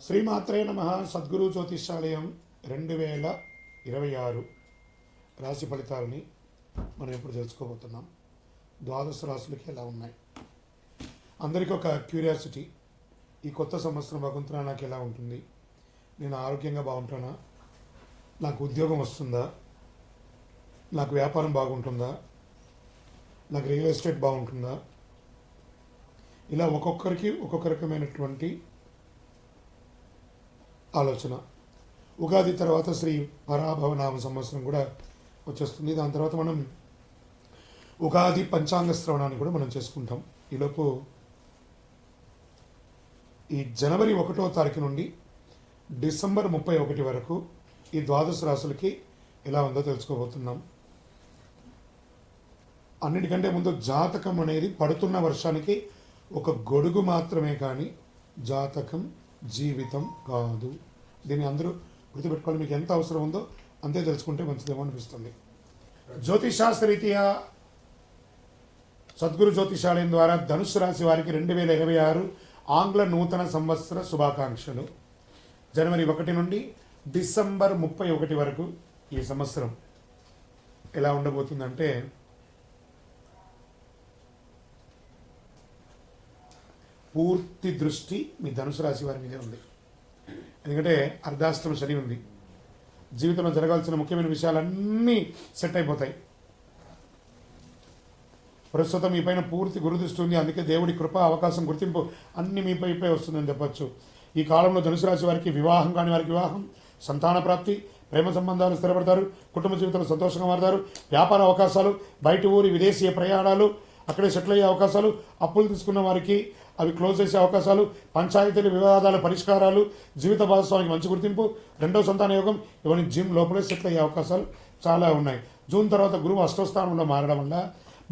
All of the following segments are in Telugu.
శ్రీమాత్రే నమ. సద్గురు జ్యోతిషాలయం 2026 రాశి ఫలితాలని మనం ఎప్పుడు తెలుసుకోబోతున్నాం. ద్వాదశ రాశులకి ఎలా ఉన్నాయి? అందరికీ ఒక క్యూరియాసిటీ, ఈ కొత్త సంవత్సరం భగవంతునా నాకు ఎలా ఉంటుంది? నేను ఆరోగ్యంగా బాగుంటానా? నాకు ఉద్యోగం వస్తుందా? నాకు వ్యాపారం బాగుంటుందా? నాకు రియల్ ఎస్టేట్ బాగుంటుందా? ఇలా ఒక్కొక్కరికి ఒక్కొక్క రకమైనటువంటి ఆలోచన. ఉగాది తర్వాత శ్రీ పరాభవనామ సంవత్సరం కూడా వచ్చేస్తుంది. దాని తర్వాత మనం ఉగాది పంచాంగ శ్రవణాన్ని కూడా మనం చేసుకుంటాం. ఈలోపు ఈ జనవరి 1వ తారీఖు నుండి డిసెంబర్ 31 వరకు ఈ ద్వాదశ రాశులకి ఎలా ఉందో తెలుసుకోబోతున్నాం. అన్నిటికంటే ముందు జాతకం అనేది పడుతున్న వర్షానికి ఒక గొడుగు మాత్రమే, కానీ జాతకం జీవితం కాదు. దీన్ని అందరూ గుర్తుపెట్టుకోవాలి. మీకు ఎంత అవసరం ఉందో అంతే తెలుసుకుంటే మంచిదేమో అనిపిస్తుంది. జ్యోతిషాస్త్రరీత్యా సద్గురు జ్యోతిషాలయం ద్వారా ధనుసు రాశి వారికి 2026 ఆంగ్ల నూతన సంవత్సర శుభాకాంక్షలు. జనవరి 1 నుండి డిసెంబర్ 31 వరకు ఈ సంవత్సరం ఎలా ఉండబోతుందంటే, పూర్తి దృష్టి మీ ధనుసు రాశి వారి మీదే ఉంది. ఎందుకంటే అర్ధాష్టమ శని ఉంది. జీవితంలో జరగాల్సిన ముఖ్యమైన విషయాలన్నీ సెట్ అయిపోతాయి. ప్రస్తుతం మీ పైన పూర్తి గురుదృష్టి ఉంది. అందుకే దేవుడి కృప, అవకాశం, గుర్తింపు అన్ని మీపై వస్తుందని చెప్పచ్చు. ఈ కాలంలో ధనుసు రాశి వారికి వివాహం కాని వారికి వివాహం, సంతాన ప్రాప్తి, ప్రేమ సంబంధాలు స్థిరపడతారు, కుటుంబ జీవితంలో సంతోషంగా మారతారు, వ్యాపార అవకాశాలు, బయట ఊరి విదేశీయ ప్రయాణాలు, అక్కడే సెటిల్ అయ్యే అవకాశాలు, అప్పులు తీసుకున్న వారికి అవి క్లోజ్ చేసే అవకాశాలు, పంచాయతీల వివాదాల పరిష్కారాలు, జీవిత భాగస్వామికి మంచి గుర్తింపు, రెండవ సంతాన యోగం, ఇవన్నీ జిమ్ లోపలే సెటిల్ అయ్యే అవకాశాలు చాలా ఉన్నాయి. జూన్ తర్వాత గురువు అష్టస్థానంలో మారడం వల్ల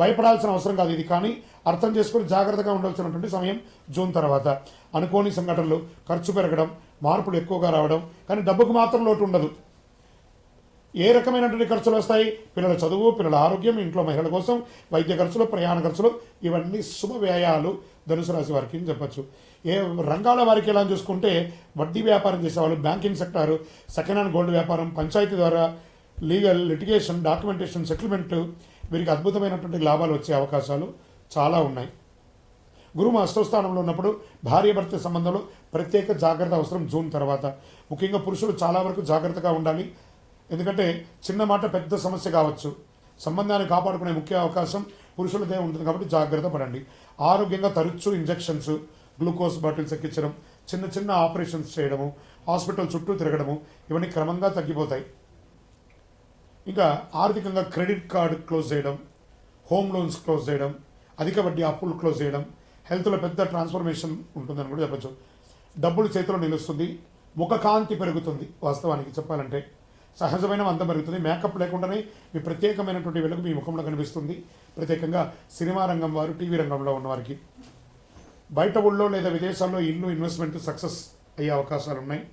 భయపడాల్సిన అవసరం కాదు ఇది, కానీ అర్థం చేసుకుని జాగ్రత్తగా ఉండాల్సినటువంటి సమయం జూన్ తర్వాత. అనుకోని సంఘటనలు, ఖర్చు పెరగడం, మార్పులు ఎక్కువగా రావడం, కానీ డబ్బుకు మాత్రం లోటు ఉండదు. ఏ రకమైనటువంటి ఖర్చులు వస్తాయి? పిల్లల చదువు, పిల్లల ఆరోగ్యం, ఇంట్లో మహిళల కోసం వైద్య ఖర్చులు, ప్రయాణ ఖర్చులు, ఇవన్నీ శుభ వ్యయాలు ధనుసు రాశి వారికి అని చెప్పచ్చు. ఏ రంగాల వారికి ఎలా చూసుకుంటే, వడ్డీ వ్యాపారం చేసేవాళ్ళు, banking sector, second hand gold వ్యాపారం, పంచాయతీ ద్వారా లీగల్, లిటిగేషన్, డాక్యుమెంటేషన్, సెటిల్మెంట్, వీరికి అద్భుతమైనటువంటి లాభాలు వచ్చే అవకాశాలు చాలా ఉన్నాయి. గురువు అష్టస్థానంలో ఉన్నప్పుడు భార్యాభర్త సంబంధంలో ప్రత్యేక జాగ్రత్త అవసరం జూన్ తర్వాత. ముఖ్యంగా పురుషులు చాలా వరకు జాగ్రత్తగా ఉండాలి. ఎందుకంటే చిన్న మాట పెద్ద సమస్య కావచ్చు. సంబంధాన్ని కాపాడుకునే ముఖ్య అవకాశం పురుషులదే ఉంటుంది కాబట్టి జాగ్రత్త పడండి. ఆరోగ్యంగా తరచూ ఇంజెక్షన్స్, గ్లూకోజ్ బాటిల్స్ ఎక్కించడం, చిన్న చిన్న ఆపరేషన్స్ చేయడము, హాస్పిటల్ చుట్టూ తిరగడము, ఇవన్నీ క్రమంగా తగ్గిపోతాయి. ఇంకా ఆర్థికంగా క్రెడిట్ కార్డు క్లోజ్ చేయడం, హోమ్ లోన్స్ క్లోజ్ చేయడం, అధిక వడ్డీ అప్పులు క్లోజ్ చేయడం, హెల్త్లో పెద్ద ట్రాన్స్ఫర్మేషన్ ఉంటుందని కూడా చెప్పచ్చు. డబ్బులు చేతిలో నిలుస్తుంది, ముఖకాంతి పెరుగుతుంది. వాస్తవానికి చెప్పాలంటే సహజమైన అందం పెరుగుతుంది. మేకప్ లేకుండానే మీ ప్రత్యేకమైనటువంటి వెలుగు మీ ముఖంలో కనిపిస్తుంది. ప్రత్యేకంగా సినిమా రంగం వారు, టీవీ రంగంలో ఉన్నవారికి. బయట ఊళ్ళో లేదా విదేశాల్లో ఇల్లు ఇన్వెస్ట్మెంట్ సక్సెస్ అయ్యే అవకాశాలు ఉన్నాయి.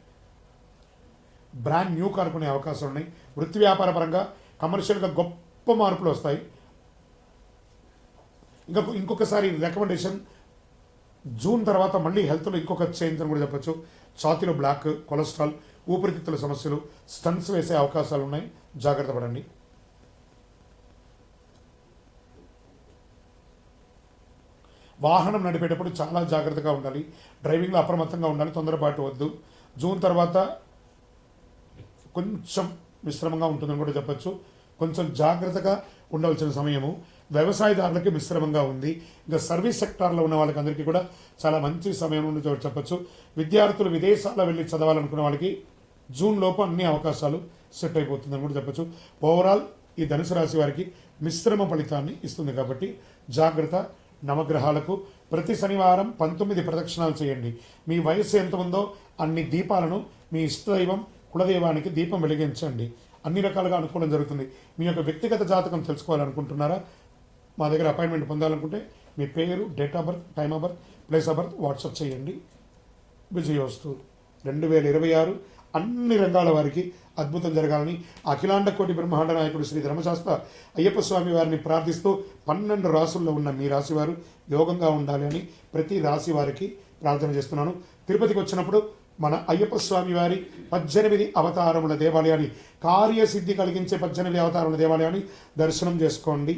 బ్రాండ్ న్యూ కార్ కొనే అవకాశాలు ఉన్నాయి. వృత్తి వ్యాపార పరంగా కమర్షియల్గా గొప్ప మార్పులు వస్తాయి. ఇంకొకసారి రికమెండేషన్, జూన్ తర్వాత మళ్ళీ హెల్త్లో ఇంకొక చేంజ్ అని కూడా చెప్పచ్చు. ఛాతీలో బ్లాక్, కొలెస్ట్రాల్, ఊపిరితిత్తుల సమస్యలు, స్టంట్స్ వేసే అవకాశాలు ఉన్నాయి. జాగ్రత్త పడండి. వాహనం నడిపేటప్పుడు చాలా జాగ్రత్తగా ఉండాలి. డ్రైవింగ్లో అప్రమత్తంగా ఉండాలి, తొందరపాటు వద్దు. జూన్ తర్వాత కొంచెం మిశ్రమంగా ఉంటుందని కూడా చెప్పచ్చు. కొంచెం జాగ్రత్తగా ఉండవలసిన సమయము. వ్యవసాయదారులకి మిశ్రమంగా ఉంది. ఇంకా సర్వీస్ సెక్టార్లో ఉన్న వాళ్ళకి అందరికీ కూడా చాలా మంచి సమయం ఉండి చెప్పచ్చు. విద్యార్థులు విదేశాల్లో వెళ్ళి చదవాలనుకున్న వాళ్ళకి జూన్ లోపు అన్ని అవకాశాలు సెట్ అయిపోతుందని కూడా చెప్పచ్చు. ఓవరాల్ ఈ ధనుసు రాశి వారికి మిశ్రమ ఫలితాన్ని ఇస్తుంది కాబట్టి జాగ్రత్త. నవగ్రహాలకు ప్రతి శనివారం 19 ప్రదక్షిణాలు చేయండి. మీ వయస్సు ఎంత ఉందో అన్ని దీపాలను మీ ఇష్టదైవం, కులదైవానికి దీపం వెలిగించండి. అన్ని రకాలుగా అనుకూలం జరుగుతుంది. మీ యొక్క వ్యక్తిగత జాతకం తెలుసుకోవాలనుకుంటున్నారా? మా దగ్గర అపాయింట్మెంట్ పొందాలనుకుంటే మీ పేరు, date of birth, time of birth, place of birth WhatsApp చేయండి. విజయోస్తు. 2026 అన్ని రంగాల వారికి అద్భుతం జరగాలని అఖిలాండ కోటి బ్రహ్మాండ నాయకుడు శ్రీ ధర్మశాస్త్ర అయ్యప్ప స్వామి వారిని ప్రార్థిస్తూ 12 రాసుల్లో ఉన్న మీ రాశి వారు యోగంగా ఉండాలి అని ప్రతి రాశి వారికి ప్రార్థన చేస్తున్నాను. తిరుపతికి వచ్చినప్పుడు మన అయ్యప్ప స్వామి వారి 18 అవతారముల దేవాలయాన్ని, కార్యసిద్ధి కలిగించే 18 అవతారముల దేవాలయాన్ని దర్శనం చేసుకోండి.